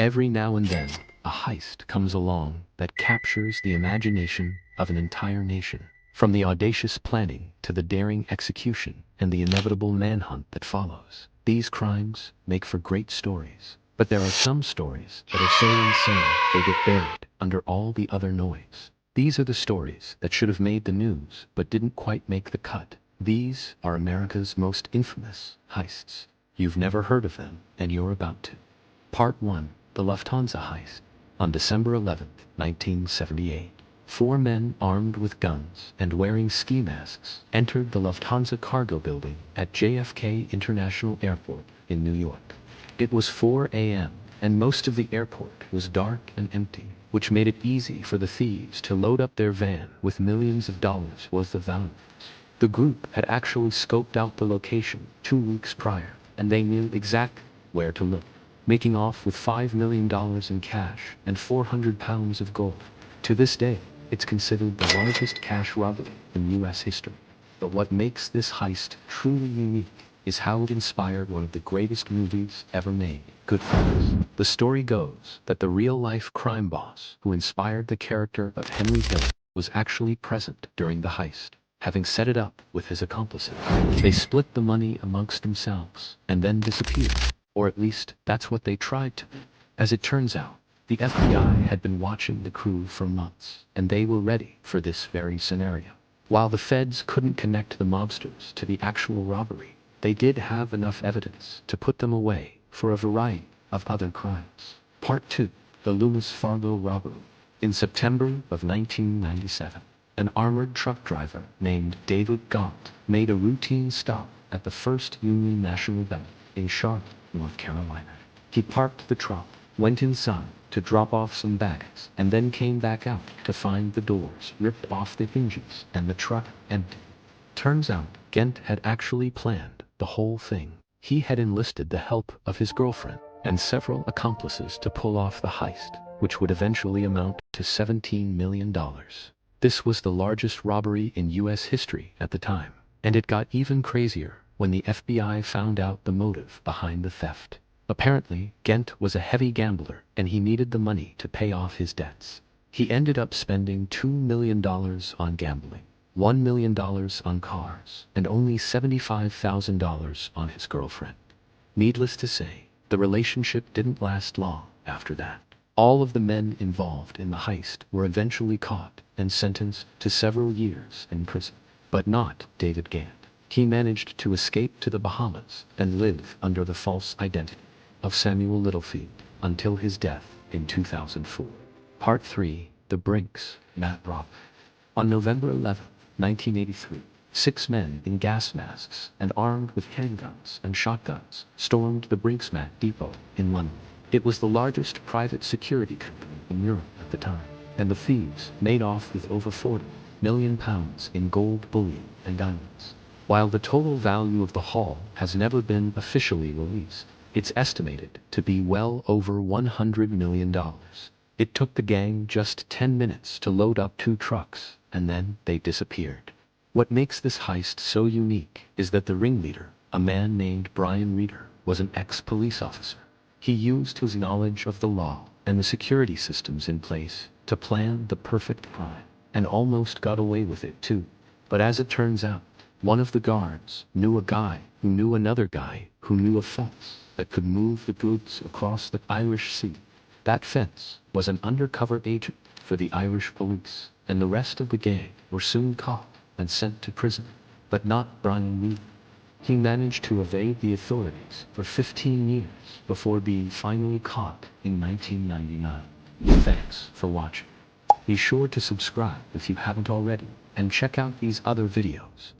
Every now and then, a heist comes along that captures the imagination of an entire nation. From the audacious planning to the daring execution and the inevitable manhunt that follows. These crimes make for great stories. But there are some stories that are so insane they get buried under all the other noise. These are the stories that should have made the news but didn't quite make the cut. These are America's most infamous heists. You've never heard of them, and you're about to. Part 1. The Lufthansa Heist. On December 11th, 1978, 4 men armed with guns and wearing ski masks entered the Lufthansa cargo building at JFK International Airport in New York. It was 4 a.m., and most of the airport was dark and empty, which made it easy for the thieves to load up their van with millions of dollars worth of valuables. The group had actually scoped out the location 2 weeks prior, and they knew exactly where to look, making off with $5 million in cash and 400 pounds of gold. To this day, it's considered the largest cash robbery in U.S. history. But what makes this heist truly unique is how it inspired one of the greatest movies ever made, Goodfellas. The story goes that the real-life crime boss who inspired the character of Henry Hill was actually present during the heist, having set it up with his accomplices. They split the money amongst themselves and then disappeared. Or at least, that's what they tried to. As it turns out, the FBI had been watching the crew for months, and they were ready for this very scenario. While the feds couldn't connect the mobsters to the actual robbery, they did have enough evidence to put them away for a variety of other crimes. Part 2. The Loomis Fargo Robbery. In September of 1997, an armored truck driver named David Gaunt made a routine stop at the First Union National Bank in Charlotte, North Carolina. He parked the truck, went inside to drop off some bags, and then came back out to find the doors ripped off the hinges and the truck empty. Turns out, Gent had actually planned the whole thing. He had enlisted the help of his girlfriend and several accomplices to pull off the heist, which would eventually amount to $17 million. This was the largest robbery in U.S. history at the time, and it got even crazier when the FBI found out the motive behind the theft. Apparently, Gent was a heavy gambler and he needed the money to pay off his debts. He ended up spending $2 million on gambling, $1 million on cars, and only $75,000 on his girlfriend. Needless to say, the relationship didn't last long after that. All of the men involved in the heist were eventually caught and sentenced to several years in prison. But not David Gant. He managed to escape to the Bahamas and live under the false identity of Samuel Littlefield until his death in 2004. Part 3. The Brinks Mat Robbery. On November 11, 1983, 6 men in gas masks and armed with handguns and shotguns stormed the Brinks Mat Depot in London. It was the largest private security company in Europe at the time, and the thieves made off with over £40 million in gold bullion and diamonds. While the total value of the haul has never been officially released, it's estimated to be well over $100 million. It took the gang just 10 minutes to load up 2 trucks, and then they disappeared. What makes this heist so unique is that the ringleader, a man named Brian Reeder, was an ex-police officer. He used his knowledge of the law and the security systems in place to plan the perfect crime, and almost got away with it too. But as it turns out, one of the guards knew a guy who knew another guy who knew a fence that could move the goods across the Irish Sea. That fence was an undercover agent for the Irish police, and the rest of the gang were soon caught and sent to prison. But not Brian Reed. He managed to evade the authorities for 15 years before being finally caught in 1999. Thanks for watching. Be sure to subscribe if you haven't already, and check out these other videos.